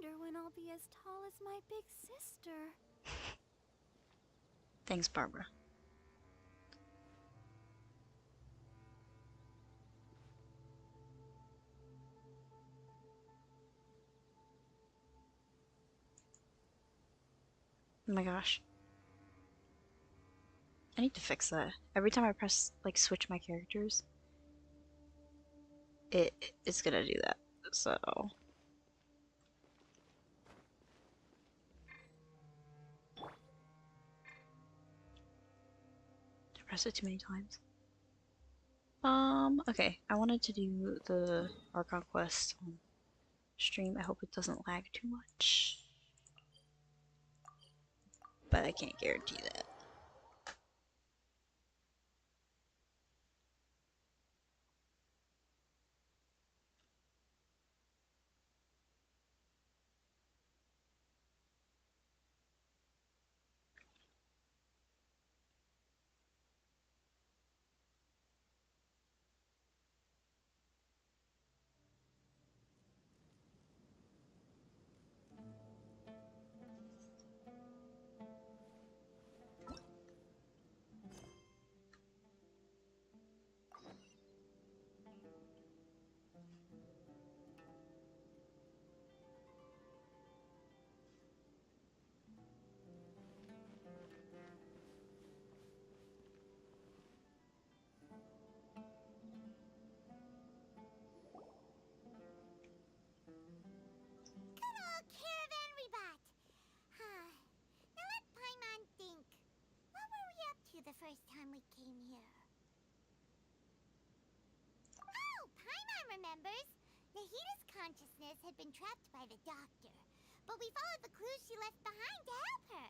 wonder when I'll be as tall as my big sister. Thanks, Barbara. Oh my gosh. I need to fix that. Every time I press, like, switch my characters, it's gonna do that. So... I pressed it too many times. Okay. I wanted to do the Archon quest on stream. I hope it doesn't lag too much. But I can't guarantee that. Good old caravan rebot. Now let Paimon think. What were we up to the first time we came here? Oh, Paimon remembers. Nahita's consciousness had been trapped by the doctor, but we followed the clues she left behind to help her.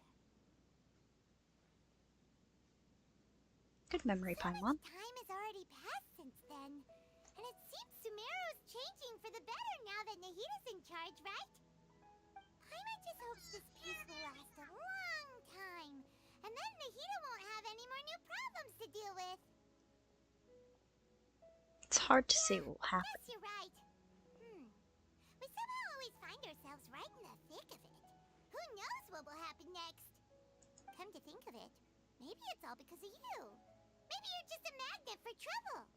Good memory, So Paimon. much time has already passed since then, and it seems Sumeru's changing for the better now that Nahita's in charge, right? Paimon just hopes this peace will last a long time, and then Nahita won't have any more new problems to deal with. It's hard to say Yeah, what will happen. guess you're right. We somehow always find ourselves right in the thick of it. Who knows what will happen next? Come to think of it, maybe it's all because of you. Maybe you're just a magnet for trouble.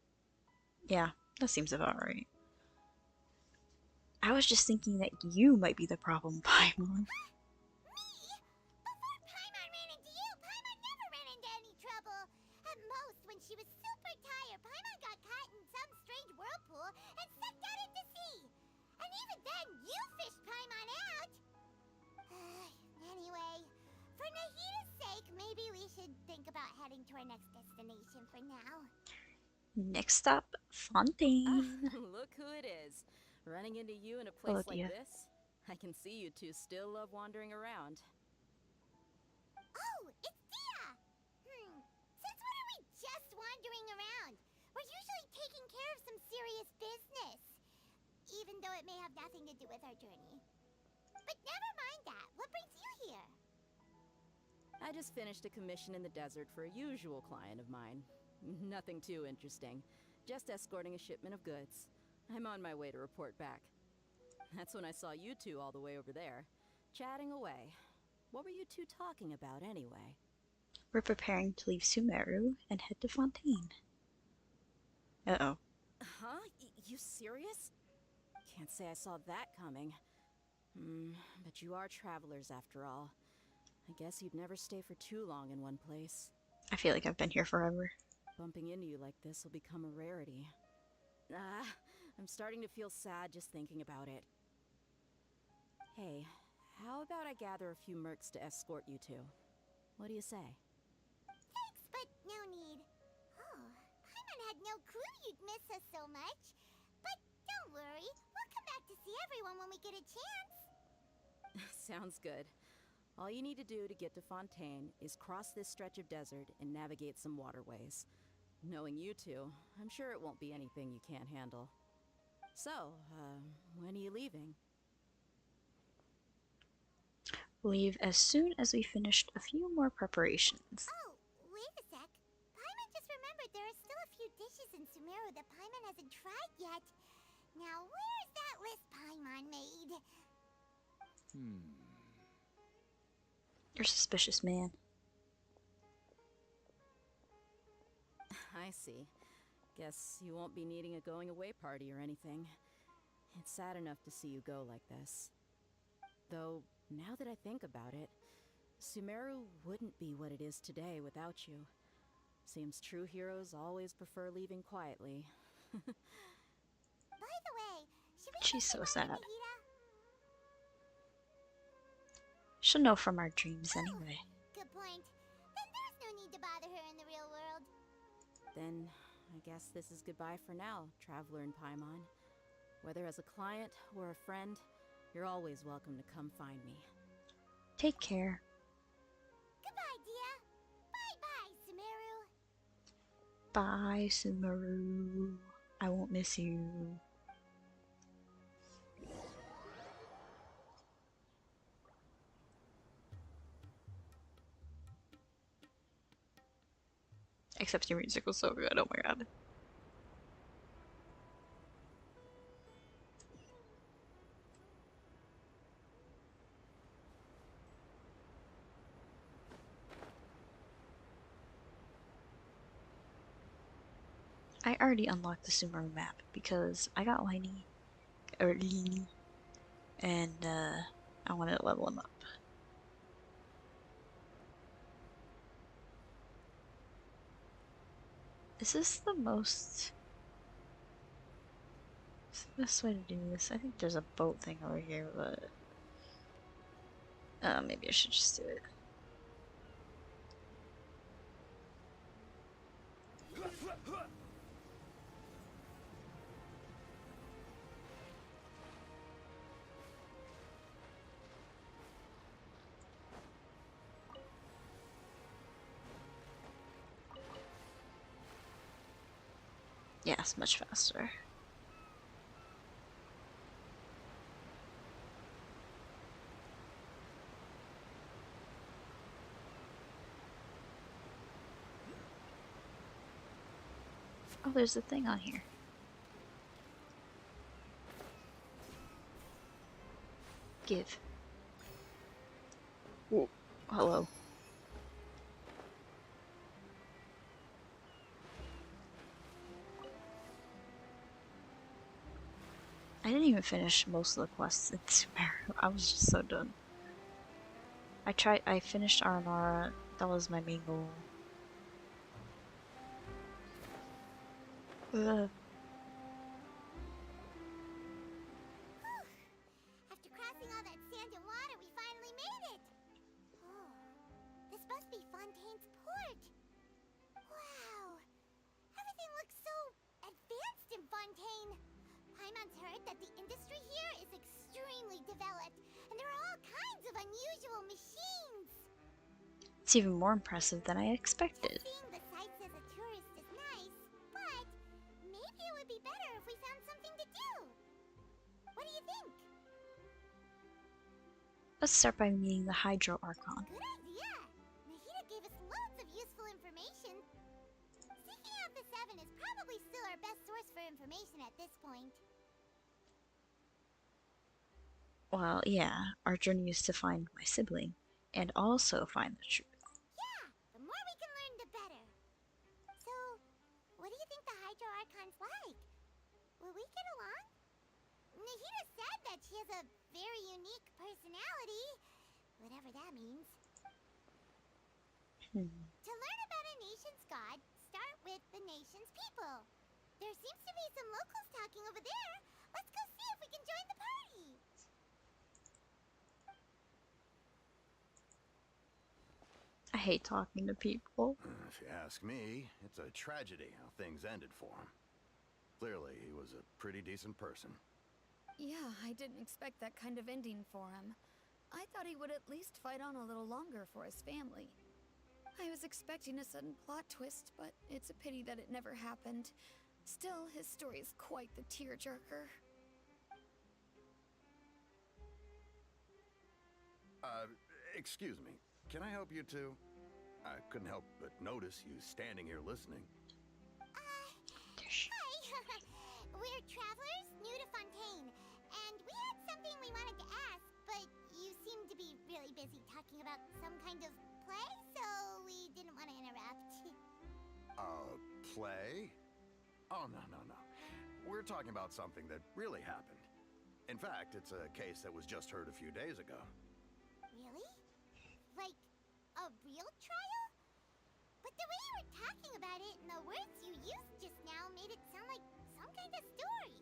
Yeah, that seems about right. I was just thinking that you might be the problem, Paimon. Me? Before Paimon ran into you, Paimon never ran into any trouble. At most, when she was super tired, Paimon got caught in some strange whirlpool and sucked out into sea. And even then, you fished Paimon out. Anyway, for Nahita's sake, maybe we should think about heading to our next destination for now. Next stop, Fontaine. Look who it is. Running into you in a Hello, place like dear. this? I can see you two still love wandering around. Oh, it's Dia! Since when are we just wandering around? We're usually taking care of some serious business. Even though it may have nothing to do with our journey. But never mind that. What brings you here? I just finished a commission in the desert for a usual client of mine. Nothing too interesting. Just escorting a shipment of goods. I'm on my way to report back. That's when I saw you two all the way over there, chatting away. What were you two talking about anyway? We're preparing to leave Sumeru and head to Fontaine. Uh-oh. Huh? You serious? Can't say I saw that coming. But you are travelers after all. I guess you'd never stay for too long in one place. I feel like I've been here forever. Bumping into you like this will become a rarity. I'm starting to feel sad just thinking about it. Hey, how about I gather a few mercs to escort you two? What do you say? Thanks, but no need. Oh, Paimon had no clue you'd miss us so much. But don't worry, we'll come back to see everyone when we get a chance. Sounds good. All you need to do to get to Fontaine is cross this stretch of desert and navigate some waterways. Knowing you two, I'm sure it won't be anything you can't handle. So, when are you leaving? Leave as soon as we finished a few more preparations. Oh, wait a sec. Paimon just remembered there are still a few dishes in Sumeru that Paimon hasn't tried yet. Now, where's that list Paimon made? You're suspicious, man. I see. Guess you won't be needing a going away party or anything. It's sad enough to see you go like this. Though, now that I think about it, Sumeru wouldn't be what it is today without you. Seems true heroes always prefer leaving quietly. By the way, should we She's say so goodbye to sad. Nahida? She'll know from our dreams anyway. Good point. Then there's no need to bother her in the real world. Then, I guess this is goodbye for now, Traveler in Paimon. Whether as a client or a friend, you're always welcome to come find me. Take care. Goodbye, Dia. Bye, Bye-bye, Sumeru. Sumeru. I won't miss you. Except your music was so good, oh my god. I already unlocked the Sumeru map because I got Liny, and I wanted to level him up. Is this the most... What's the best way to do this? I think there's a boat thing over here, but... maybe I should just do it. Yes, much faster. Oh, there's a thing on here. Give. Whoa. Hello. I didn't even finish most of the quests in Sumeru. I was just so done. I finished Aranara. That was my main goal. After crossing all that sand and water, we finally made it! Oh, this must be Fontaine's port! Wow! Everything looks so advanced in Fontaine! Paimon's heard that the industry here is extremely developed, and there are all kinds of unusual machines! It's even more impressive than I expected. Seeing the sights as a tourist is nice, but maybe it would be better if we found something to do. What do you think? Let's start by meeting the Hydro Archon. Good idea! Nahida gave us loads of useful information. Seeking out the Seven is probably still our best source for information at this point. Well, yeah, our journey is to find my sibling, and also find the truth. Yeah, the more we can learn, the better. So, what do you think the Hydro Archon's like? Will we get along? Nahida said that she has a very unique personality, whatever that means. To learn about a nation's god, start with the nation's people. There seems to be some locals talking over there. Let's go see if we can join the party. I hate talking to people. If you ask me, it's a tragedy how things ended for him. Clearly, he was a pretty decent person. Yeah, I didn't expect that kind of ending for him. I thought he would at least fight on a little longer for his family. I was expecting a sudden plot twist, but it's a pity that it never happened. Still, his story is quite the tearjerker. Excuse me. Can I help you too? I couldn't help but notice you standing here listening. Hi. We're travelers new to Fontaine, and we had something we wanted to ask, but you about some kind of play, so we didn't want to interrupt. Play? Oh, no, no, no. We're talking about something that really happened. In fact, it's a case that was just heard a few days ago. Really? Like, a real trial? But the way you were talking about it and the words you used just now made it sound like some kind of story.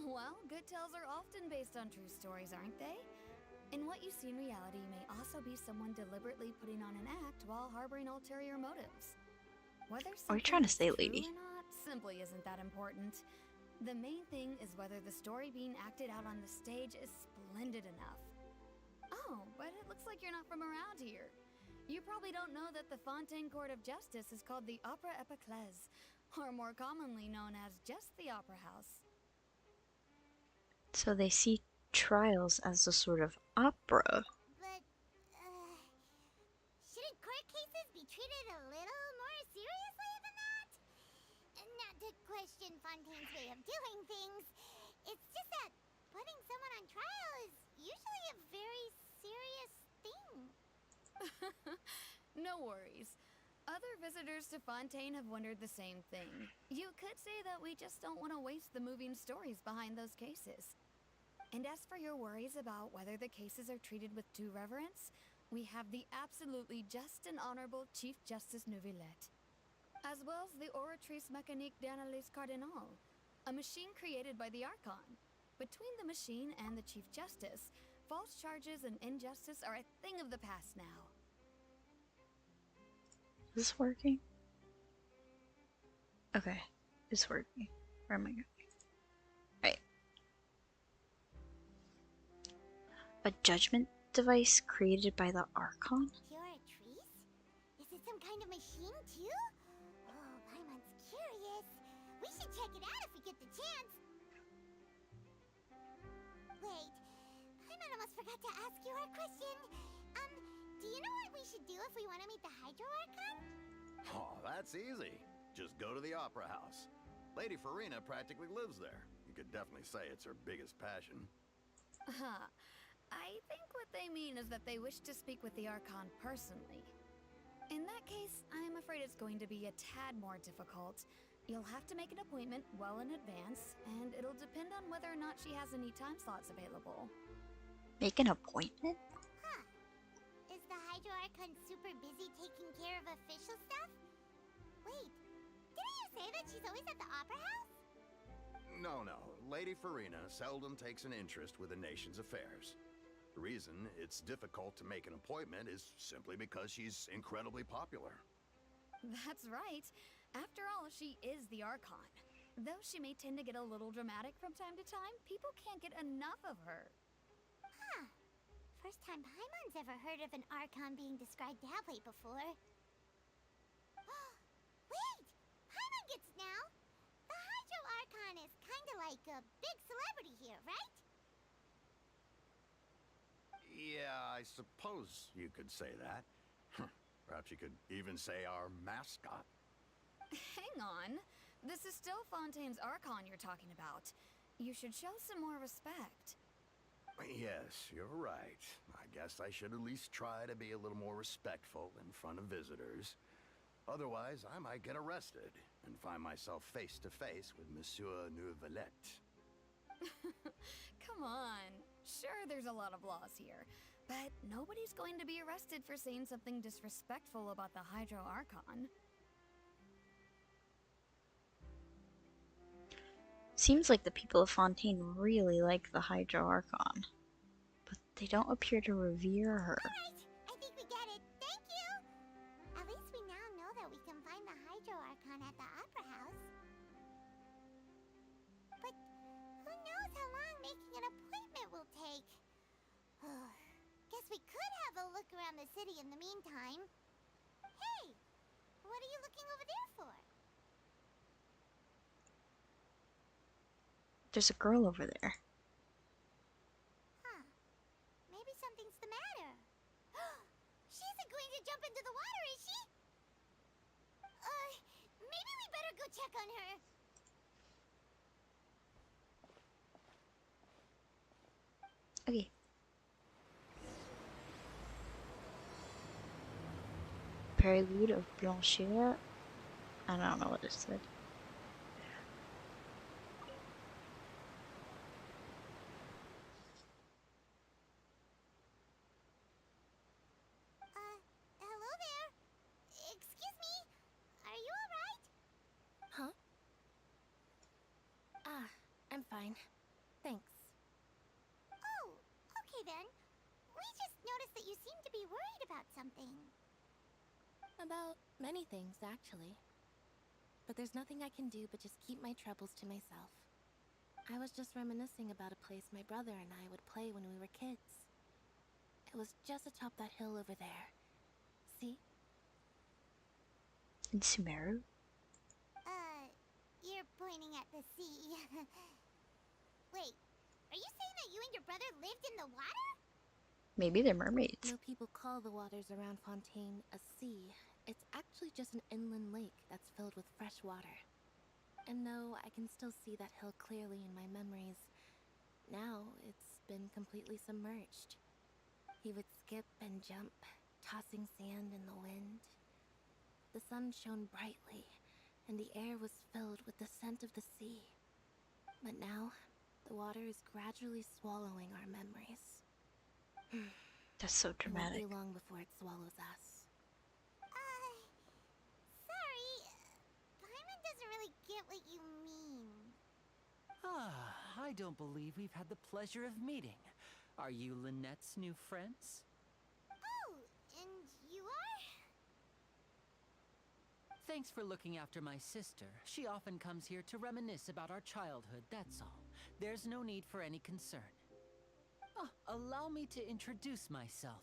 Well, good tales are often based on true stories, aren't they? And what you see in reality may also be someone deliberately putting on an act while harboring ulterior motives. Whether What are you trying to say, something is lady? true or not simply isn't that important. The main thing is whether the story being acted out on the stage is splendid enough. Oh, but it looks like you're not from around here. You probably don't know that the Fontaine Court of Justice is called the Opera Epiclese, or more commonly known as just the Opera House. So they see trials as a sort of opera. But, shouldn't court cases be treated a little more seriously than that? Not to question Fontaine's way of doing things. It's just that putting someone on trial is usually a very serious thing. No worries. Other visitors to Fontaine have wondered the same thing. You could say that we just don't want to waste the moving stories behind those cases. And as for your worries about whether the cases are treated with due reverence, we have the absolutely just and honorable Chief Justice Neuvillette, as well as the Oratrice Mécanique d'Analyse Cardinal, a machine created by the Archon. Between the machine and the Chief Justice, false charges and injustice are a thing of the past now. Is this working? Okay, it's working. Where am I going? Right. A judgment device created by the Archon? Oratrice? Is it some kind of machine too? Oh, Paimon's curious. We should check it out if we get the chance. Wait, Paimon almost forgot to ask you our question. Do you know what we should do if we want to meet the Hydro Archon? Oh, that's easy. Just go to the Opera House. Lady Farina practically lives there. You could definitely say it's her biggest passion. I think what they mean is that they wish to speak with the Archon personally. In that case, I'm afraid it's going to be a tad more difficult. You'll have to make an appointment well in advance, and it'll depend on whether or not she has any time slots available. Make an appointment? Huh. Is the Hydro Archon super busy taking care of official stuff? Wait, didn't you say that she's always at the Opera House? No, no. Lady Farina seldom takes an interest with the nation's affairs. The reason it's difficult to make an appointment is simply because she's incredibly popular. That's right. After all, she is the Archon. Though she may tend to get a little dramatic from time to time, people can't get enough of her. Huh. First time Paimon's ever heard of an Archon being described that way before. Wait! Paimon gets now! The Hydro Archon is kinda like a big celebrity here, right? Yeah, I suppose you could say that. Perhaps you could even say our mascot. Hang on. This is still Fontaine's Archon you're talking about. You should show some more respect. Yes, you're right. I guess I should at least try to be a little more respectful in front of visitors. Otherwise, I might get arrested and find myself face to face with Monsieur Neuvillette. Come on. Sure, there's a lot of laws here, but nobody's going to be arrested for saying something disrespectful about the Hydro Archon. Seems like the people of Fontaine really like the Hydro Archon, but they don't appear to revere her. Alright, I think we get it. Thank you! At least we now know that we can find the Hydro Archon at the Opera House. But who knows how long making an appointment will take? Guess we could have a look around the city in the meantime. Hey! What are you looking over there for? There's a girl over there. Huh. Maybe something's the matter. She isn't going to jump into the water, is she? Maybe we better go check on her. Okay. Prelude of Blanchette. I don't know what it said. Hello there. Excuse me. Are you alright? Huh? Ah, I'm fine. Thanks. Oh, okay then. We just noticed that you seem to be worried about something. About many things, actually. But there's nothing I can do but just keep my troubles to myself. I was just reminiscing about a place my brother and I would play when we were kids. It was just atop that hill over there. See? In Sumeru? You're pointing at the sea. Wait, are you saying that you and your brother lived in the water? Maybe they're mermaids. No people call the waters around Fontaine a sea. It's actually just an inland lake that's filled with fresh water. And though I can still see that hill clearly in my memories, now it's been completely submerged. He would skip and jump, tossing sand in the wind. The sun shone brightly, and the air was filled with the scent of the sea. But now, the water is gradually swallowing our memories. That's so It won't dramatic. be long before it swallows us. Sorry. Paimon doesn't really get what you mean. Ah, I don't believe we've had the pleasure of meeting. Are you Lynette's new friends? Oh, and you are? Thanks for looking after my sister. She often comes here to reminisce about our childhood, that's all. There's no need for any concern. Ah, allow me to introduce myself.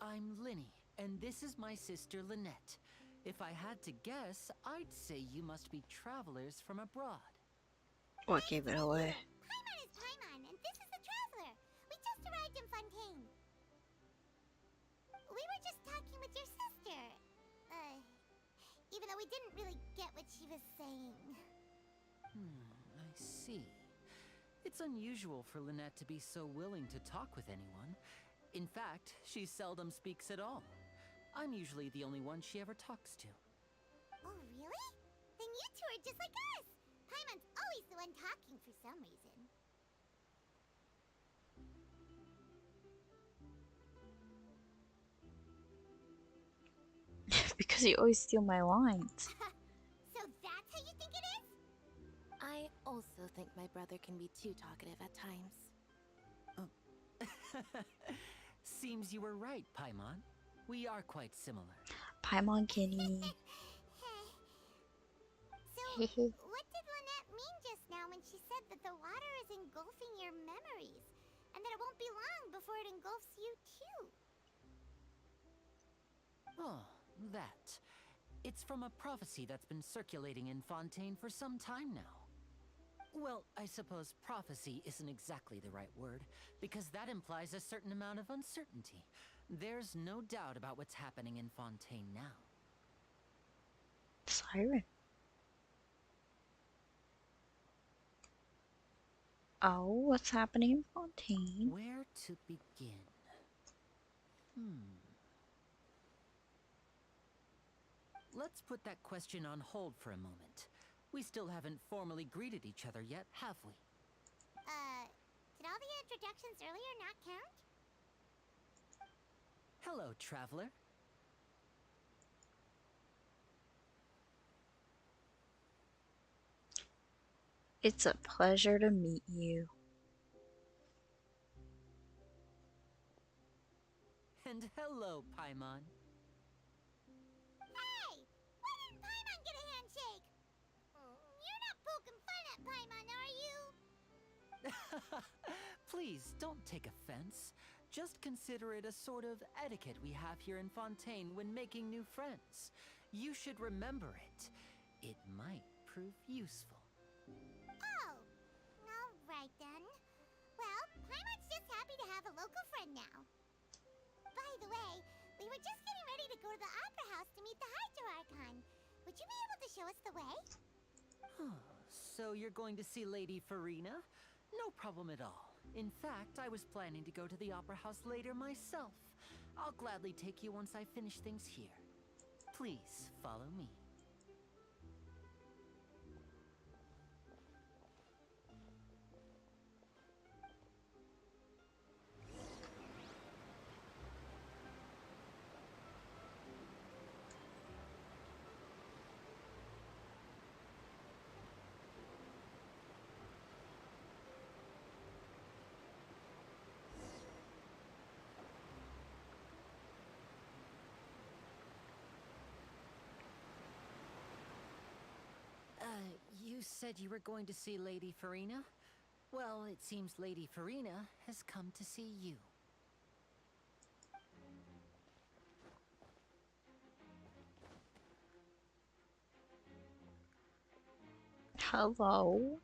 I'm Linny, and this is my sister Lynette. If I had to guess, I'd say you must be travelers from abroad. What gave it away? Paimon is Paimon, and this is the Traveler. We just arrived in Fontaine. We were just talking with your sister. Even though we didn't really get what she was saying. I see. It's unusual for Lynette to be so willing to talk with anyone. In fact, she seldom speaks at all. I'm usually the only one she ever talks to. Oh, really? Then you two are just like us. Paimon's always the one talking for some reason. Because you always steal my lines. So that's how you think it is? I also think my brother can be too talkative at times. Seems you were right, Paimon. We are quite similar. Paimon Kenny. So, what did Lynette mean just now when she said that the water is engulfing your memories? And that it won't be long before it engulfs you too? Oh, that. It's from a prophecy that's been circulating in Fontaine for some time now. Well, I suppose prophecy isn't exactly the right word, because that implies a certain amount of uncertainty. There's no doubt about what's happening in Fontaine now. Siren. Oh, what's happening in Fontaine? Where to begin? Let's put that question on hold for a moment. We still haven't formally greeted each other yet, have we? Did all the introductions earlier not count? Hello, traveler. It's a pleasure to meet you. And hello, Paimon. Hey! Why didn't Paimon get a handshake? You're not poking fun at Paimon, are you? Please, don't take offense. Just consider it a sort of etiquette we have here in Fontaine when making new friends. You should remember it. It might prove useful. Oh, alright then. Well, Paimon's just happy to have a local friend now. By the way, we were just getting ready to go to the Opera House to meet the Archon. Would you be able to show us the way? So you're going to see Lady Farina? No problem at all. In fact, I was planning to go to the Opera House later myself. I'll gladly take you once I finish things here. Please follow me. You said you were going to see Lady Farina? Well, it seems Lady Farina has come to see you. Hello.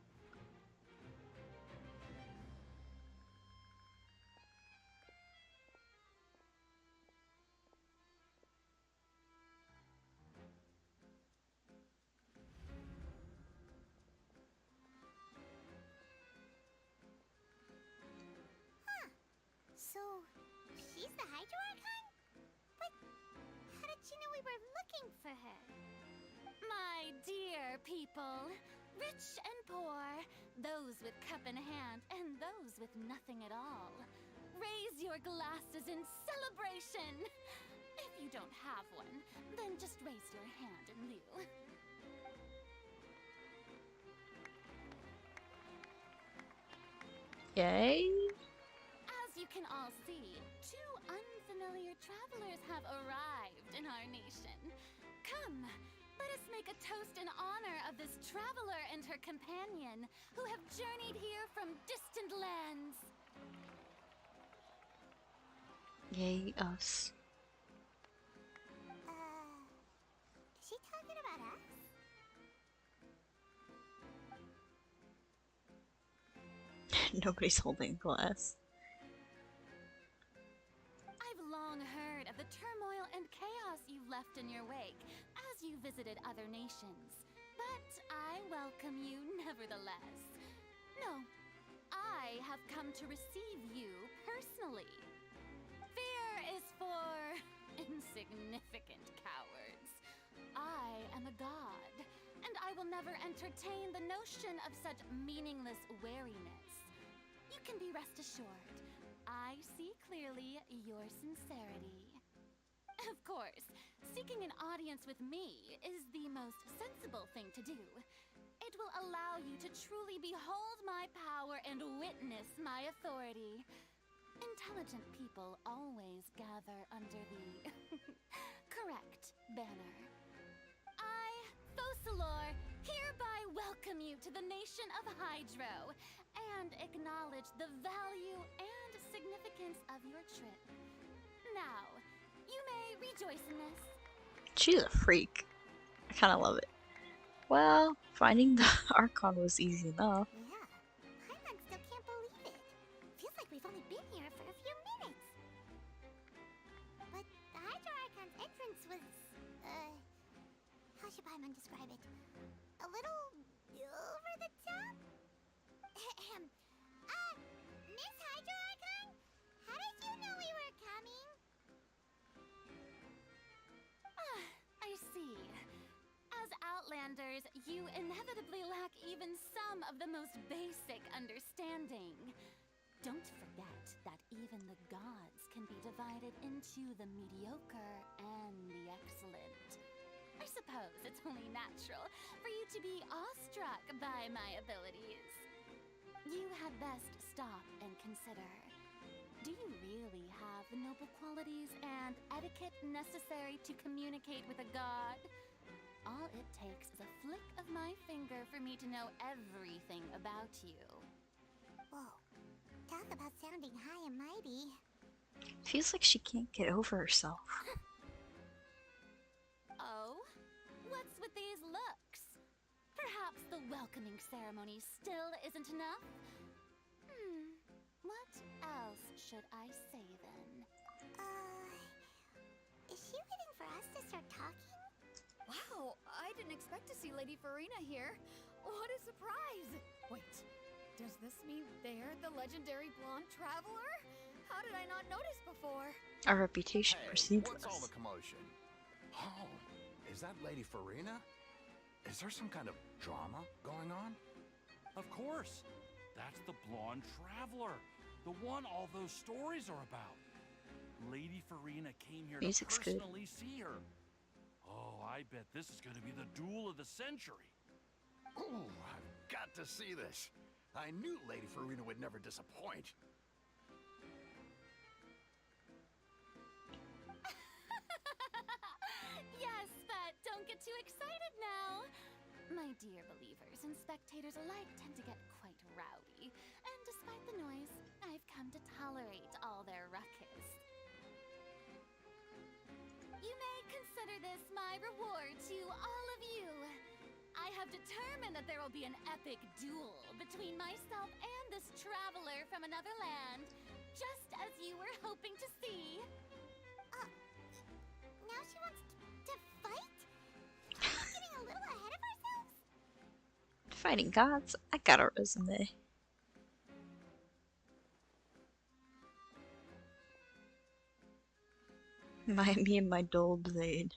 So, she's the Hydro Archon? But how did she know we were looking for her? My dear people, rich and poor, those with cup in hand and those with nothing at all, raise your glasses in celebration! If you don't have one, then just raise your hand in lieu. Yay. As you can all see, two unfamiliar travelers have arrived in our nation. Come, let us make a toast in honor of this traveler and her companion who have journeyed here from distant lands. Yay us. Is she talking about us? Nobody's holding a glass. I've long heard of the turmoil and chaos you left in your wake as you visited other nations. But I welcome you nevertheless. No, I have come to receive you personally. Fear is for insignificant cowards. I am a god, and I will never entertain the notion of such meaningless wariness. You can be rest assured, I see clearly your sincerity. Of course, seeking an audience with me is the most sensible thing to do. It will allow you to truly behold my power and witness my authority. Intelligent people always gather under the correct banner. I, Focalor, hereby welcome you to the nation of Hydro and acknowledge the value and significance of your trip. Now, you may rejoice in this. She's a freak. I kind of love it. Well, finding the Archon was easy enough. Yeah, Paimon still can't believe it. Feels like we've only been here for a few minutes. But the Hydro Archon's entrance was, how should Paimon describe it? A little over the top? Miss Hydro Archon? How did you know we were coming? I see. As Outlanders, you inevitably lack even some of the most basic understanding. Don't forget that even the gods can be divided into the mediocre and the excellent. I suppose it's only natural for you to be awestruck by my abilities. You had best stop and consider. Do you really have the noble qualities and etiquette necessary to communicate with a god? All it takes is a flick of my finger for me to know everything about you. Whoa, talk about sounding high and mighty. Feels like she can't get over herself. Oh? What's with these looks? Perhaps the welcoming ceremony still isn't enough? What else should I say then? Is she waiting for us to start talking? Wow, I didn't expect to see Lady Farina here. What a surprise! Wait, does this mean they're the legendary blonde traveler? How did I not notice before? Our reputation Hey, precedes what's all us. the commotion? Oh, is that Lady Farina? Is there some kind of drama going on? Of course. That's the blonde traveler. The one all those stories are about. Lady Farina came here Music's to good. personally see her. Oh, I bet this is going to be the duel of the century. Ooh, I've got to see this. I knew Lady Farina would never disappoint. Yes, but don't get too excited now. My dear believers and spectators alike tend to get quite rowdy, and despite the noise, I've come to tolerate all their ruckus. You may consider this my reward to all of you. I have determined that there will be an epic duel between myself and this traveler from another land, just as you were hoping to see. Now she wants to fight? Are we getting a little ahead of ourselves? Fighting gods? I got a resume. Me and my dull blade.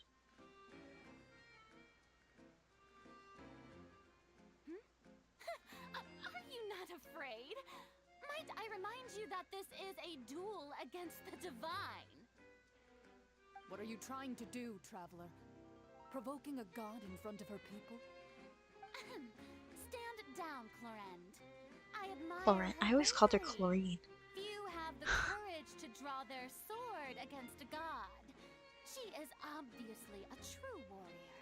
Are you not afraid? Might I remind you that this is a duel against the divine? What are you trying to do, traveler? Provoking a god in front of her people? Stand down, Clorend. I admire Chlorine. I always called her bravery. chlorine. Few have the courage to draw their sword against a god. She is obviously a true warrior.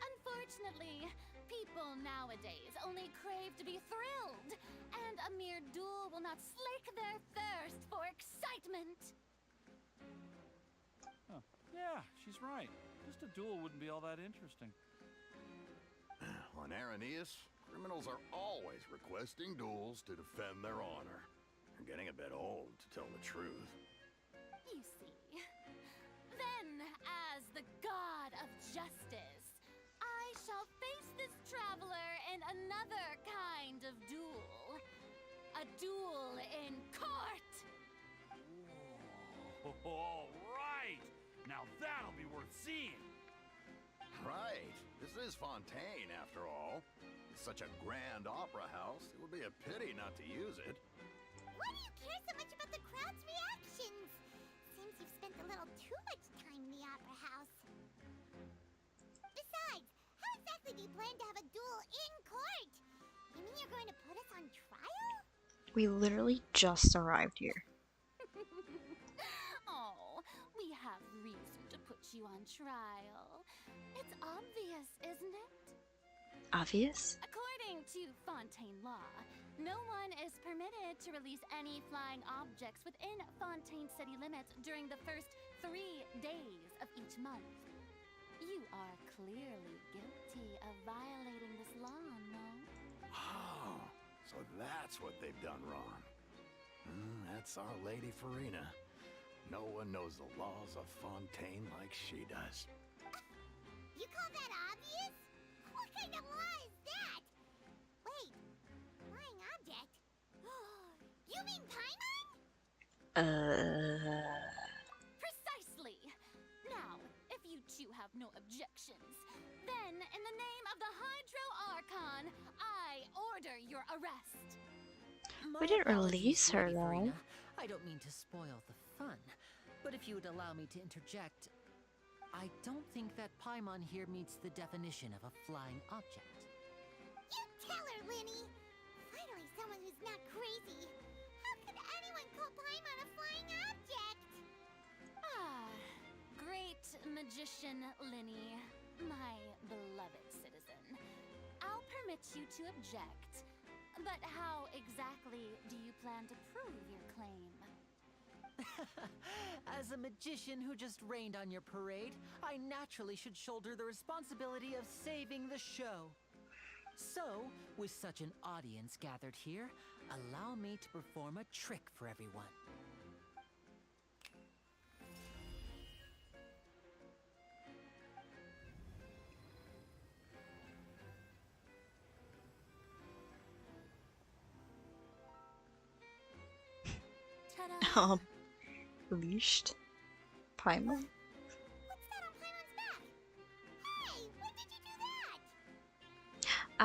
Unfortunately, people nowadays only crave to be thrilled, and a mere duel will not slake their thirst for excitement. Huh. Yeah, she's right. Just a duel wouldn't be all that interesting. On Araneus, criminals are always requesting duels to defend their honor. They're getting a bit old, to tell the truth. You see. Then, as the god of justice, I shall face this traveler in another kind of duel. A duel in court! Whoa, all right! Now that'll be worth seeing! Right. This is Fontaine, after all. It's such a grand opera house, it would be a pity not to use it. Why do you care so much about the crowd's reactions? Seems you've spent a little too much time in the opera house. Besides, how exactly do you plan to have a duel in court? You mean you're going to put us on trial? We literally just arrived here. Oh, we have reason to put you on trial. It's obvious, isn't it? Obvious? According to Fontaine law, no one is permitted to release any flying objects within Fontaine city limits during the first 3 days of each month. You are clearly guilty of violating this law, no? Oh, so that's what they've done wrong. That's our Lady Farina. No one knows the laws of Fontaine like she does. You call that obvious? What kind of law is that? Wait, flying object? You mean Paimon? Precisely! Now, if you two have no objections, then in the name of the Hydro Archon, I order your arrest. We didn't release her, Lady though. Farina. I don't mean to spoil the fun, but if you would allow me to interject, I don't think that Paimon here meets the definition of a flying object. You tell her, Linny! Finally someone who's not crazy. How could anyone call Paimon a flying object? Ah, great magician Linny, my beloved citizen. I'll permit you to object, but how exactly do you plan to prove your claim? As a magician who just rained on your parade, I naturally should shoulder the responsibility of saving the show. So, with such an audience gathered here, allow me to perform a trick for everyone. Ta-da! Leashed? Paimon? What's that on Paimon's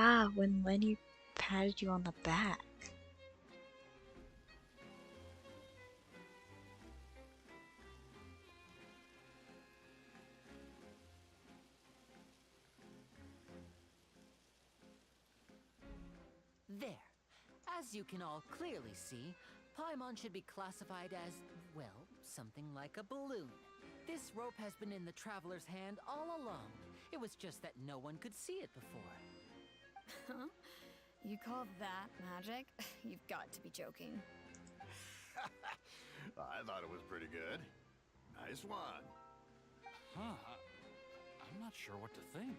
Ah, when Lenny patted you on the back. There. As you can all clearly see, Paimon should be classified as, well, something like a balloon. This rope has been in the Traveler's hand all along. It was just that no one could see it before. Huh? You call that magic? You've got to be joking. I thought it was pretty good. Nice one. Huh. I'm not sure what to think.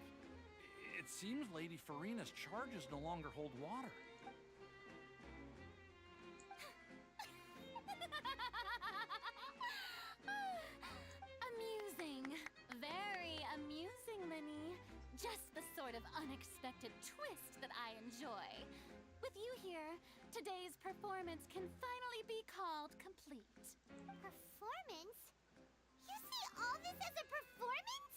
It seems Lady Farina's charges no longer hold water. Amusing. Very amusing, Linny. Just the sort of unexpected twist that I enjoy. With you here, today's performance can finally be called complete. Performance? You see all this as a performance?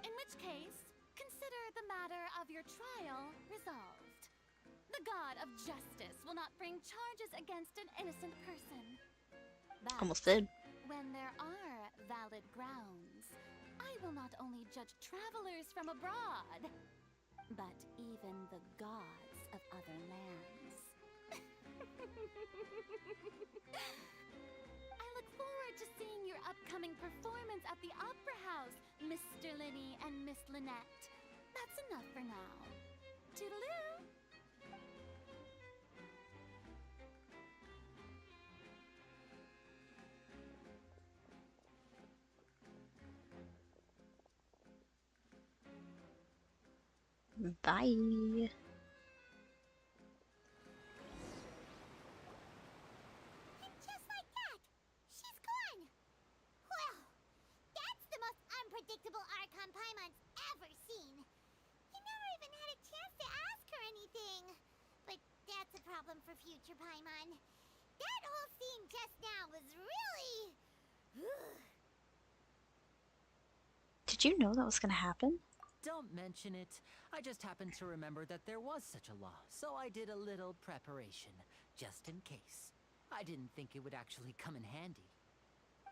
In which case, consider the matter of your trial resolved. The god of justice will not bring charges against an innocent person. But Almost did. when there are valid grounds, I will not only judge travelers from abroad, but even the gods of other lands. I look forward to seeing your upcoming performance at the Opera House, Mr. Linny and Miss Lynette. That's enough for now. Toodaloo! Bye. And just like that, she's gone. Well, that's the most unpredictable Archon Paimon's ever seen. He never even had a chance to ask her anything. But that's a problem for future Paimon. That whole scene just now was really... Did you know that was gonna happen? Don't mention it. I just happened to remember that there was such a law, so I did a little preparation, just in case. I didn't think it would actually come in handy.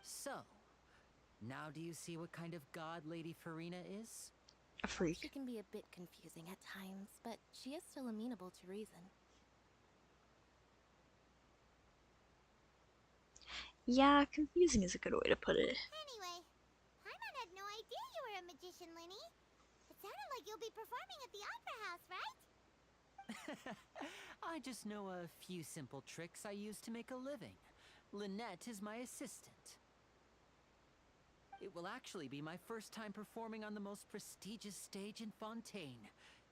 So, now do you see what kind of god Lady Farina is? A freak. She can be a bit confusing at times, but she is still amenable to reason. Yeah, confusing is a good way to put it. Anyway, Paimon had no idea you were a magician, Linny. It sounded like you'll be performing at the Opera House, right? I just know a few simple tricks I use to make a living. Lynette is my assistant. It will actually be my first time performing on the most prestigious stage in Fontaine,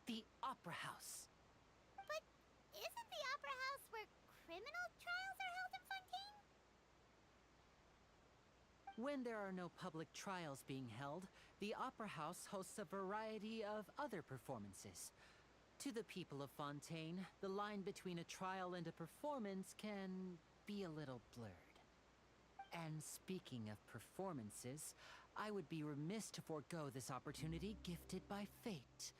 the Opera House. But isn't the Opera House where criminal trials are held in Fontaine? When there are no public trials being held, the Opera House hosts a variety of other performances. To the people of Fontaine, the line between a trial and a performance can be a little blurred. And speaking of performances, I would be remiss to forego this opportunity gifted by fate.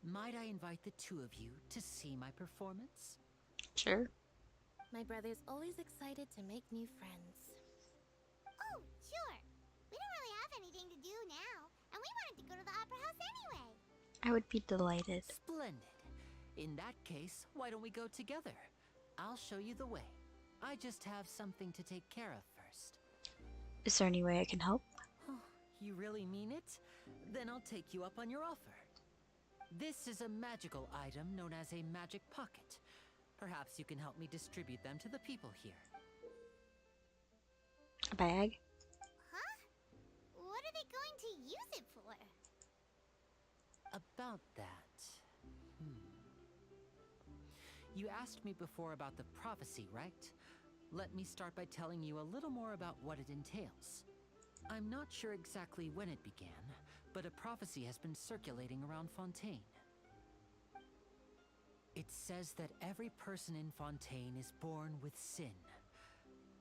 Might I invite the two of you to see my performance? Sure. My brother's always excited to make new friends. Oh, sure. We don't really have anything to do now, and we wanted to go to the Opera House anyway. I would be delighted. Splendid. In that case, why don't we go together? I'll show you the way. I just have something to take care of first. Is there any way I can help? You really mean it? Then I'll take you up on your offer. This is a magical item known as a magic pocket. Perhaps you can help me distribute them to the people here. A bag? Huh? What are they going to use it for? About that... You asked me before about the prophecy, right? Let me start by telling you a little more about what it entails. I'm not sure exactly when it began, but a prophecy has been circulating around Fontaine. It says that every person in Fontaine is born with sin.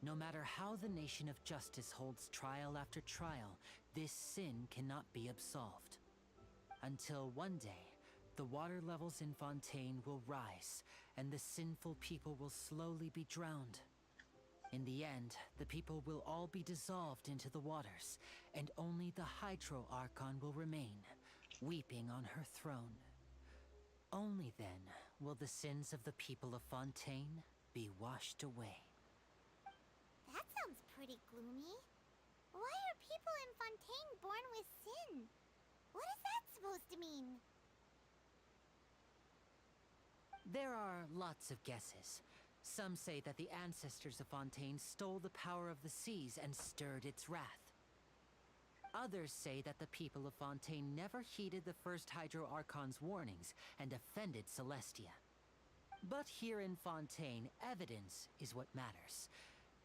No matter how the nation of justice holds trial after trial, this sin cannot be absolved. Until one day, the water levels in Fontaine will rise, and the sinful people will slowly be drowned. In the end, the people will all be dissolved into the waters, and only the Hydro Archon will remain, weeping on her throne. Only then will the sins of the people of Fontaine be washed away. That sounds pretty gloomy. Why are people in Fontaine born with sin? What is that supposed to mean? There are lots of guesses. Some say that the ancestors of Fontaine stole the power of the seas and stirred its wrath. Others say that the people of Fontaine never heeded the first Hydro Archon's warnings and offended Celestia. But here in Fontaine, evidence is what matters.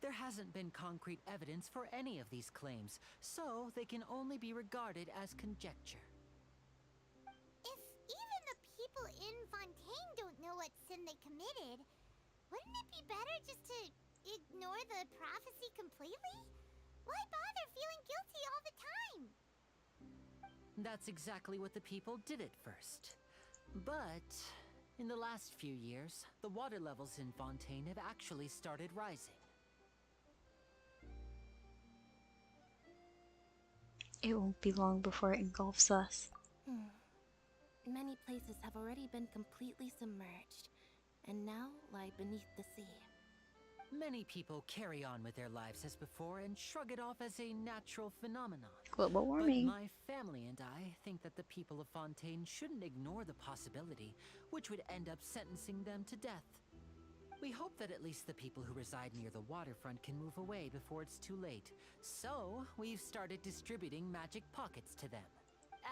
There hasn't been concrete evidence for any of these claims, so they can only be regarded as conjecture. If even the people in Fontaine don't know what sin they committed, wouldn't it be better just to ignore the prophecy completely? Why bother feeling guilty all the time? That's exactly what the people did at first. But in the last few years, the water levels in Fontaine have actually started rising. It won't be long before it engulfs us. Many places have already been completely submerged, and now lie beneath the sea. Many people carry on with their lives as before and shrug it off as a natural phenomenon. Global warming. But my family and I think that the people of Fontaine shouldn't ignore the possibility, which would end up sentencing them to death. We hope that at least the people who reside near the waterfront can move away before it's too late. So, we've started distributing magic pockets to them.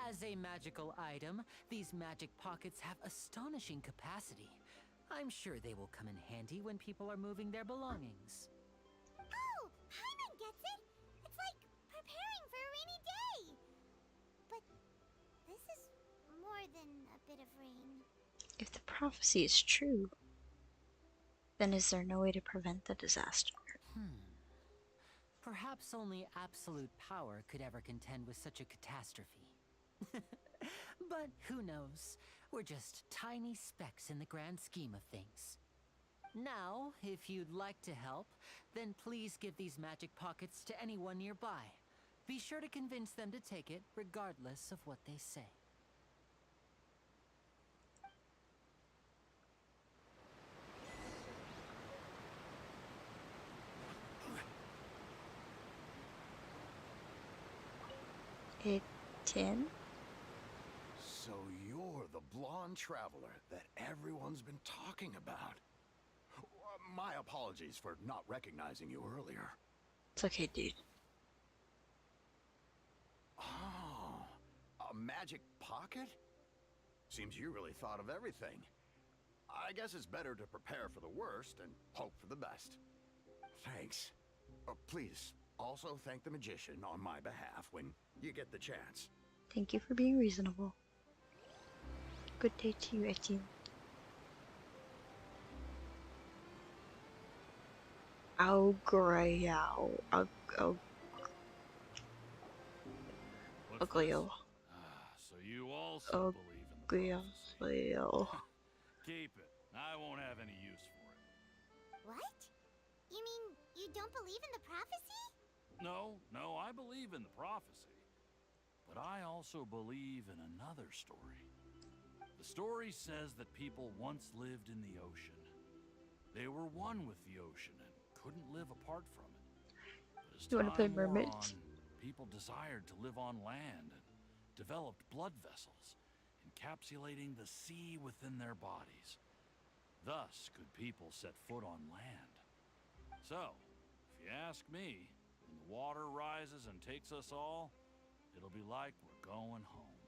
As a magical item, these magic pockets have astonishing capacity. I'm sure they will come in handy when people are moving their belongings. Oh, Paimon gets it! It's like preparing for a rainy day! But this is more than a bit of rain. If the prophecy is true, then is there no way to prevent the disaster? Perhaps only absolute power could ever contend with such a catastrophe. But who knows? We're just tiny specks in the grand scheme of things. Now, if you'd like to help, then please give these magic pockets to anyone nearby. Be sure to convince them to take it, regardless of what they say. So you're the blonde traveler that everyone's been talking about. My apologies for not recognizing you earlier. It's okay, dude. Oh, a magic pocket? Seems you really thought of everything. I guess it's better to prepare for the worst and hope for the best. Thanks. Please, also thank the magician on my behalf when you get the chance. Thank you for being reasonable. Good day to you, Etienne. Oglio. So you also believe in the prophecy. Keep it. I won't have any use for it. What? You mean you don't believe in the prophecy? No, I believe in the prophecy. But I also believe in another story. The story says that people once lived in the ocean. They were one with the ocean and couldn't live apart from it. But as You wanna play time wore mermaids? on, people desired to live on land and developed blood vessels, encapsulating the sea within their bodies. Thus could people set foot on land. So, if you ask me, when the water rises and takes us all, it'll be like we're going home.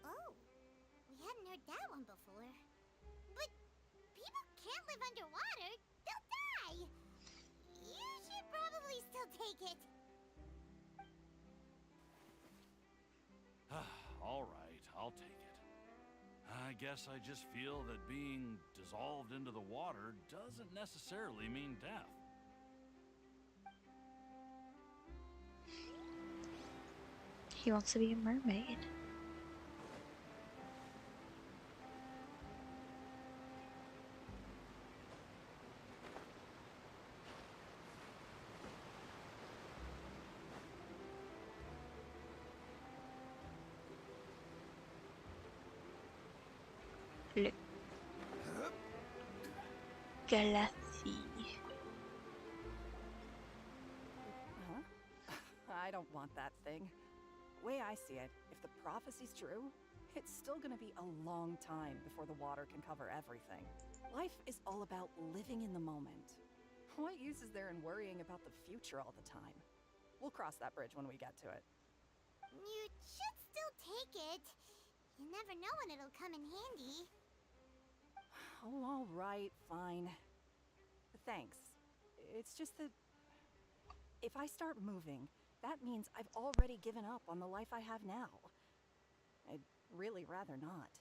Oh, we hadn't heard that one before. But people can't live underwater. They'll die. You should probably still take it. All right, I'll take it. I guess I just feel that being dissolved into the water doesn't necessarily mean death. He wants to be a mermaid. Le Galaxy. Huh? I don't want that thing. Way I see it, if the prophecy's true, it's still gonna be a long time before the water can cover everything. Life is all about living in the moment. What use is there in worrying about the future all the time? We'll cross that bridge when we get to it. You should still take it. You never know when it'll come in handy. Oh, all right, fine. Thanks. It's just that if I start moving, that means I've already given up on the life I have now. I'd really rather not.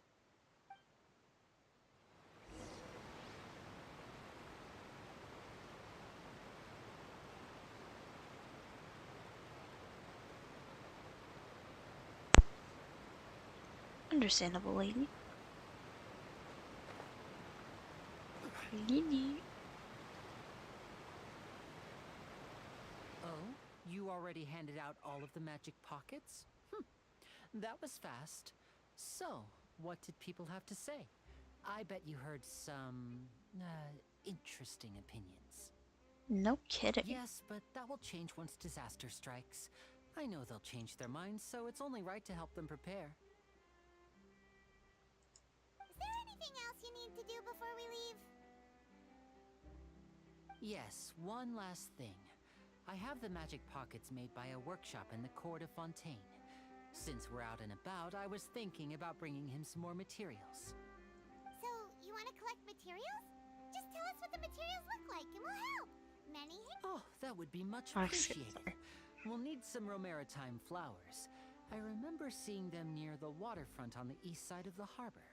Understandable, lady. Lady. Oh, you already handed out all of the magic pockets? That was fast. So, what did people have to say? I bet you heard some, interesting opinions. No kidding. Yes, but that will change once disaster strikes. I know they'll change their minds, so it's only right to help them prepare. Is there anything else you need to do before we leave? Yes, one last thing. I have the magic pockets made by a workshop in the court of Fontaine. Since we're out and about, I was thinking about bringing him some more materials. So, you want to collect materials? Just tell us what the materials look like and we'll help. Many hints? Oh, that would be much Oh, appreciated. sorry. We'll need some Romaritime flowers. I remember seeing them near the waterfront on the east side of the harbor.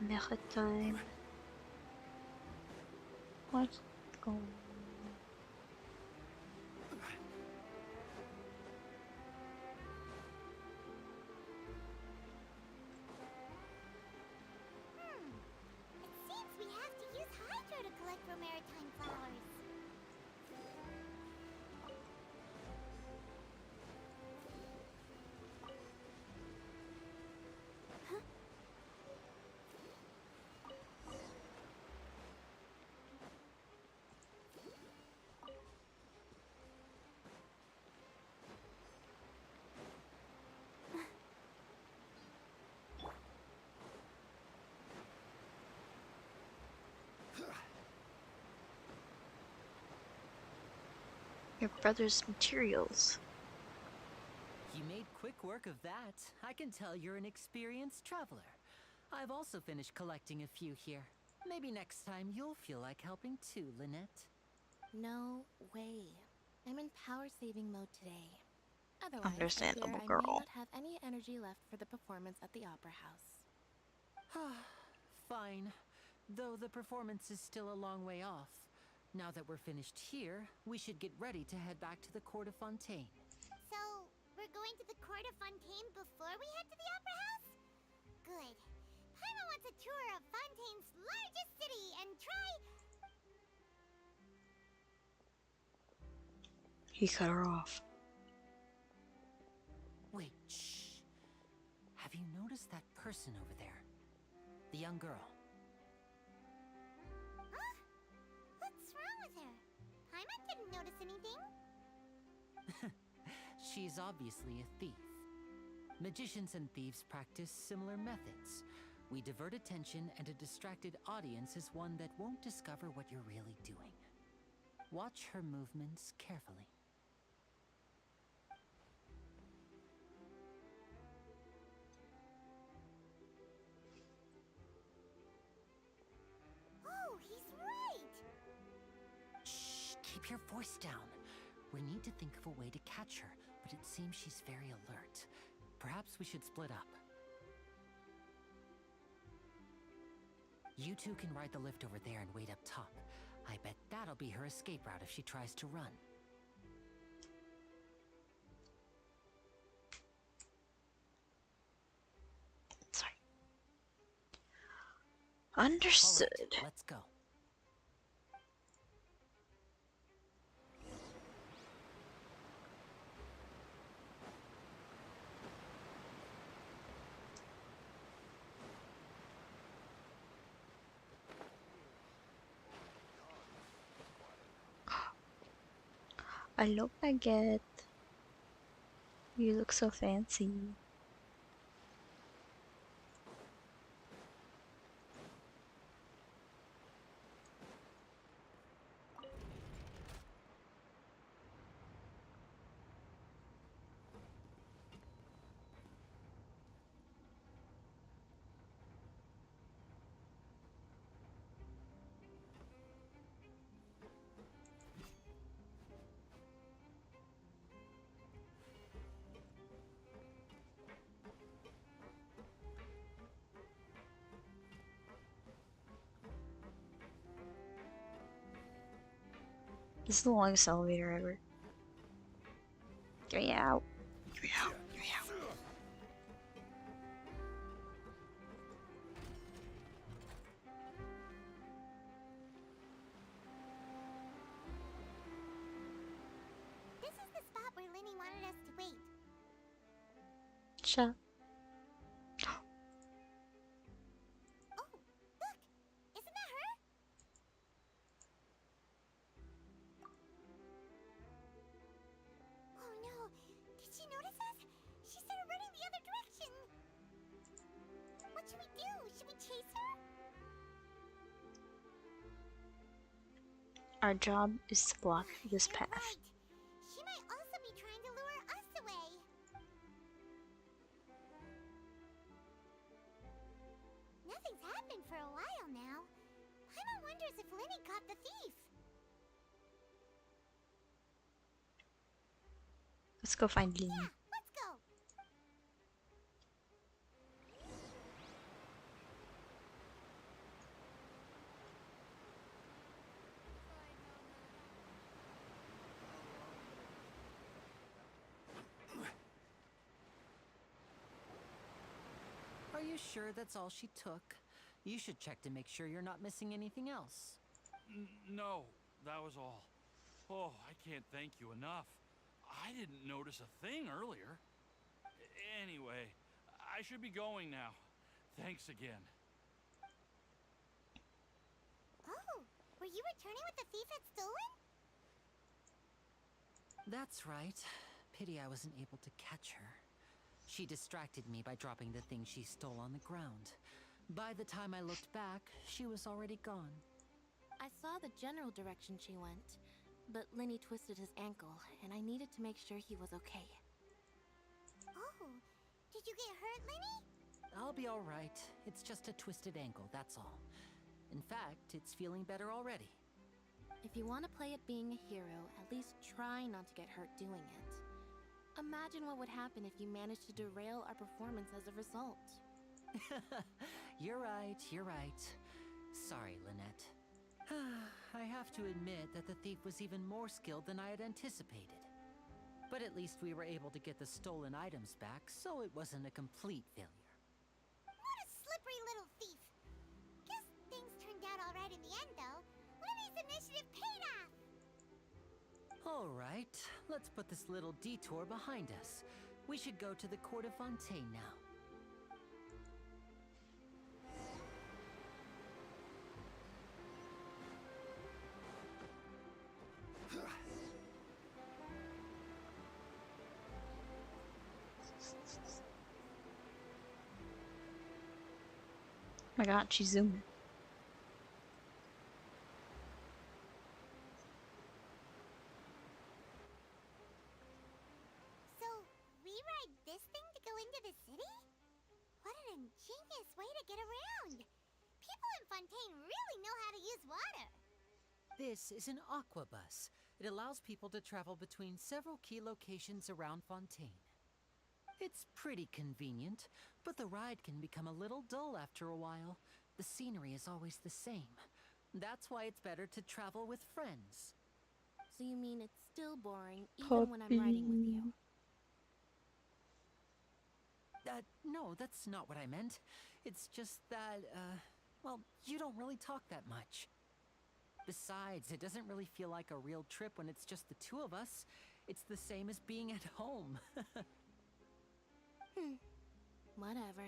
Maritime. Let's go. It seems we have to use Hydro to collect Romaritime flowers. Your brother's materials. You made quick work of that. I can tell you're an experienced traveler. I've also finished collecting a few here. Maybe next time you'll feel like helping too, Lynette. No way. I'm in power saving mode today. Otherwise, I fear Understandable, I may girl. not have any energy left for the performance at the Opera House. Fine. Though the performance is still a long way off. Now that we're finished here, we should get ready to head back to the court of Fontaine. So, we're going to the court of Fontaine before we head to the Opera House? Good. Paimon wants a tour of Fontaine's largest city and try... He cut her off. Wait, shh. Have you noticed that person over there? The young girl. Huh? What's wrong with her? Paimon didn't notice anything. She's obviously a thief. Magicians and thieves practice similar methods. We divert attention, and a distracted audience is one that won't discover what you're really doing. Watch her movements carefully. Oh, he's right! Shh, keep your voice down. We need to think of a way to catch her, but it seems she's very alert. Perhaps we should split up. You two can ride the lift over there and wait up top. I bet that'll be her escape route if she tries to run. Sorry. All Understood. right, let's go. Hello, Baguette. You look so fancy. This is the longest elevator ever. Get me out. Get me out. Get me out. This is the spot where Lenny wanted us to wait. Shut. Oh, look! Isn't that her? Oh no! Did she notice us? She started running the other direction! What should we do? Should we chase her? Our job is to block this You're path. right. She might also be trying to lure us away. Nothing's happened for a while now. Paimon wonders if Lenny caught the thief. Let's go find Lynn. Yeah, let's go. Are you sure that's all she took? You should check to make sure you're not missing anything else. No, that was all. Oh, I can't thank you enough. I didn't notice a thing earlier. Anyway, I should be going now. Thanks again. Oh, were you returning what the thief had stolen? That's right. Pity I wasn't able to catch her. She distracted me by dropping the thing she stole on the ground. By the time I looked back, she was already gone. I saw the general direction she went, but Lenny twisted his ankle, and I needed to make sure he was okay. Oh, did you get hurt, Lenny? I'll be all right. It's just a twisted ankle, that's all. In fact, it's feeling better already. If you want to play at being a hero, at least try not to get hurt doing it. Imagine what would happen if you managed to derail our performance as a result. You're right, you're right. Sorry, Lynette. I have to admit that the thief was even more skilled than I had anticipated. But at least we were able to get the stolen items back, so it wasn't a complete failure. What a slippery little thief. Guess things turned out all right in the end, though. Lenny's initiative paid off. All right, let's put this little detour behind us. We should go to the court of Fontaine now. Oh my god, she's zooming. So, we ride this thing to go into the city? What an ingenious way to get around. People in Fontaine really know how to use water. This is an aquabus. It allows people to travel between several key locations around Fontaine. It's pretty convenient, but the ride can become a little dull after a while. The scenery is always the same. That's why it's better to travel with friends. So you mean it's still boring even when I'm riding with you? No, that's not what I meant. It's just that, well, you don't really talk that much. Besides, it doesn't really feel like a real trip when it's just the two of us. It's the same as being at home. Whatever.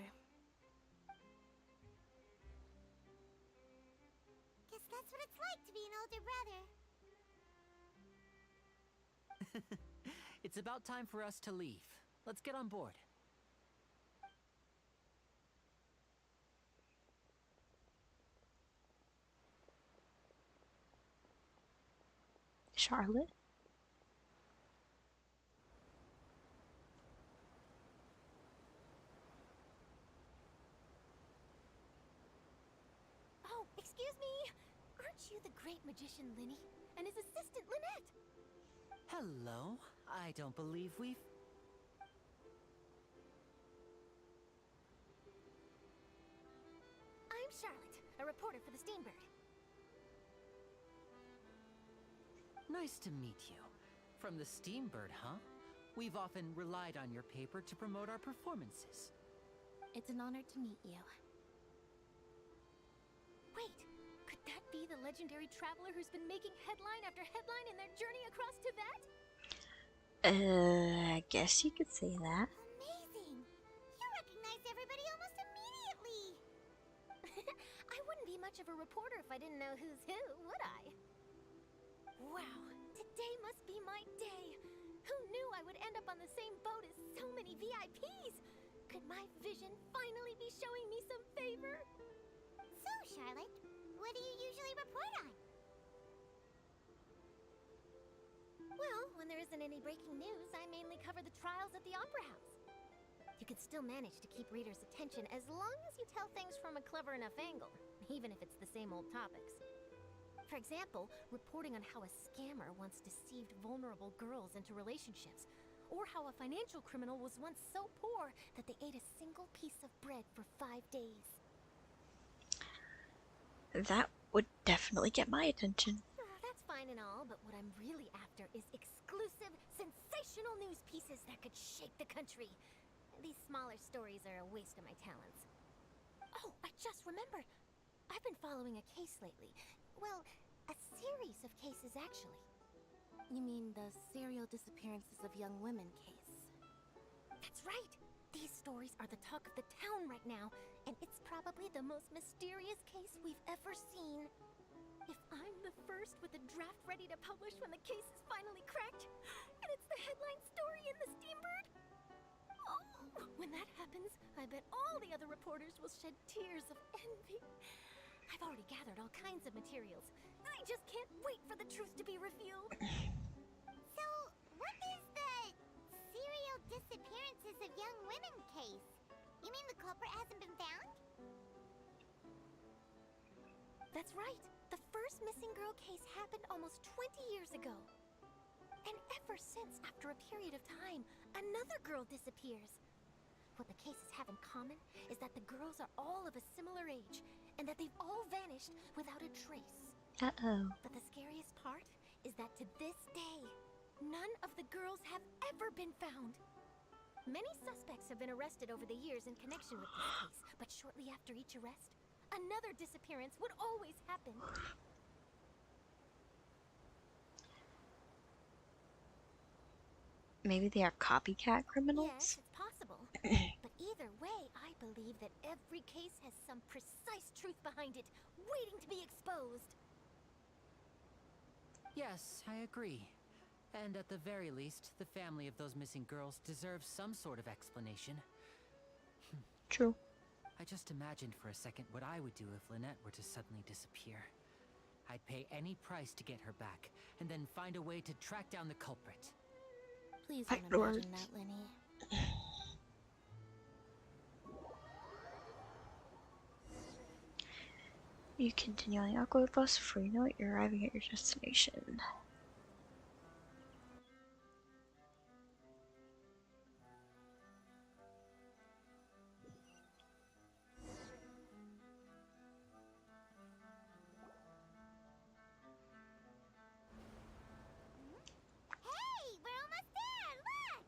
Guess that's what it's like to be an older brother. It's about time for us to leave. Let's get on board. Charlotte? Oh, excuse me. Aren't you the great magician Linny and his assistant Lynette? Hello. I don't believe we've... I'm Charlotte, a reporter for the Steambird. Nice to meet you. From the Steambird, huh? We've often relied on your paper to promote our performances. It's an honor to meet you. Wait, could that be the legendary traveler who's been making headline after headline in their journey across Tibet? I guess you could say that. Amazing! You recognize everybody almost immediately! I wouldn't be much of a reporter if I didn't know who's who, would I? Wow, today must be my day! Who knew I would end up on the same boat as so many VIPs? Could my vision finally be showing me some favor? So, Charlotte, what do you usually report on? Well, when there isn't any breaking news, I mainly cover the trials at the Opera House. You could still manage to keep readers' attention as long as you tell things from a clever enough angle, even if it's the same old topics. For example, reporting on how a scammer once deceived vulnerable girls into relationships, or how a financial criminal was once so poor that they ate a single piece of bread for 5 days. That would definitely get my attention. That's fine and all, but what I'm really after is exclusive, sensational news pieces that could shake the country. These smaller stories are a waste of my talents. Oh, I just remembered. I've been following a case lately. Well, a series of cases, actually. You mean the serial disappearances of young women case? That's right! These stories are the talk of the town right now, and it's probably the most mysterious case we've ever seen. If I'm the first with a draft ready to publish when the case is finally cracked, and it's the headline story in the Steambird, oh, when that happens, I bet all the other reporters will shed tears of envy. I've already gathered all kinds of materials. I just can't wait for the truth to be revealed. So, what is the serial disappearances of young women case? You mean the culprit hasn't been found? That's right. The first missing girl case happened almost 20 years ago. And ever since, after a period of time, another girl disappears. What the cases have in common is that the girls are all of a similar age, and that they've all vanished without a trace. Uh-oh. But the scariest part is that to this day, none of the girls have ever been found. Many suspects have been arrested over the years in connection with this case, but shortly after each arrest, another disappearance would always happen. Maybe they are copycat criminals? Yes, it's possible. But either way, I believe that every case has some precise truth behind it, waiting to be exposed. Yes, I agree. And at the very least, the family of those missing girls deserves some sort of explanation. True. I just imagined for a second what I would do if Lynette were to suddenly disappear. I'd pay any price to get her back, and then find a way to track down the culprit. Please My don't lord. imagine that, Linny. You continue on the Aqua bus for you know you're arriving at your destination. Hey, we're almost there! Look!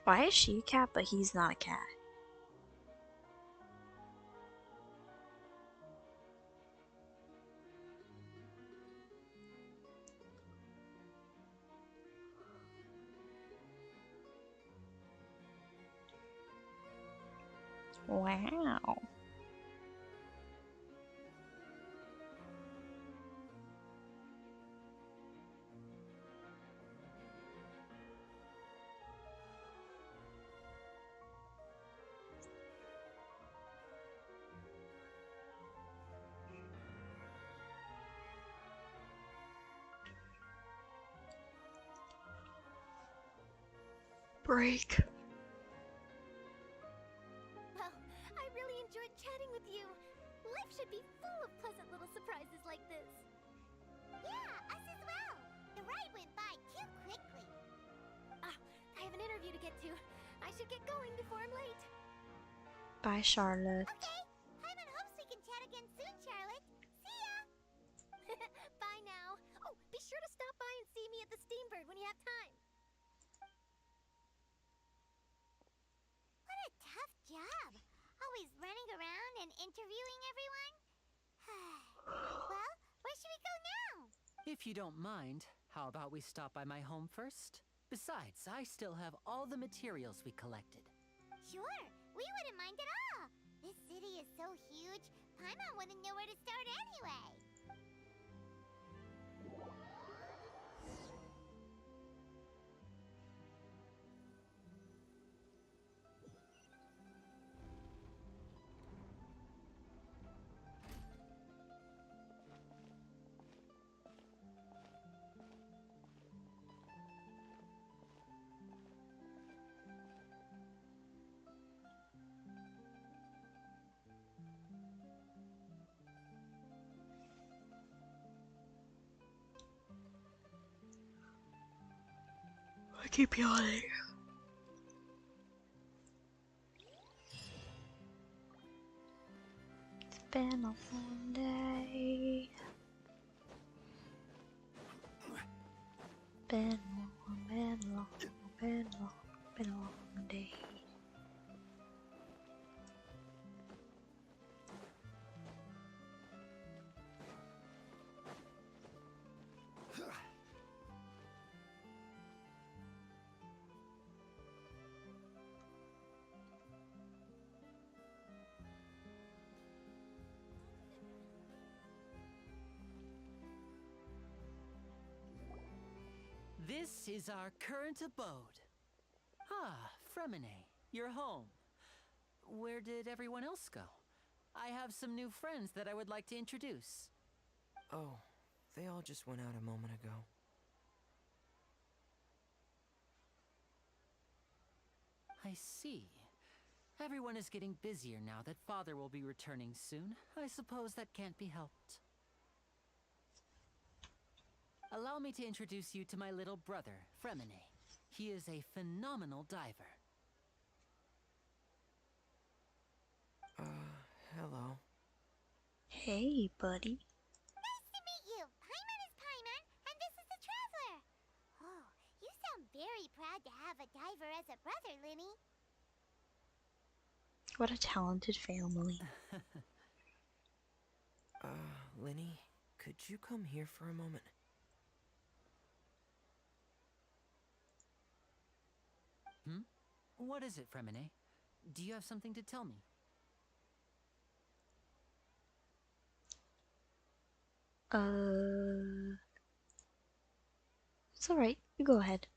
Why is she a cat but he's not a cat? Wow. Break. Well, I really enjoyed chatting with you. Life should be full of pleasant little surprises like this. Yeah, us as well. The ride went by too quickly. Ah, I have an interview to get to. I should get going before I'm late. Bye, Charlotte. Okay, Paimon hopes we can chat again soon, Charlotte. See ya! Bye now. Oh, be sure to stop by and see me at the Steambird when you have time. What a tough job. Always running around and interviewing everyone. Well, where should we go now? If you don't mind, how about we stop by my home first? Besides, I still have all the materials we collected. Sure, we wouldn't mind at all. This city is so huge, Paimon wouldn't know where to start anyway. I keep yawning. It's been a long day. Been long, been a long day. This is our current abode. Ah, Fremine, you're home. Where did everyone else go? I have some new friends that I would like to introduce. Oh, they all just went out a moment ago. I see. Everyone is getting busier now that Father will be returning soon. I suppose that can't be helped. Allow me to introduce you to my little brother, Fremine. He is a phenomenal diver. Hello. Hey, buddy. Nice to meet you. Paimon is Paimon, and this is the Traveler. Oh, you sound very proud to have a diver as a brother, Linny. What a talented family. Linny, could you come here for a moment? What is it, Fremine? Do you have something to tell me? It's alright. You go ahead.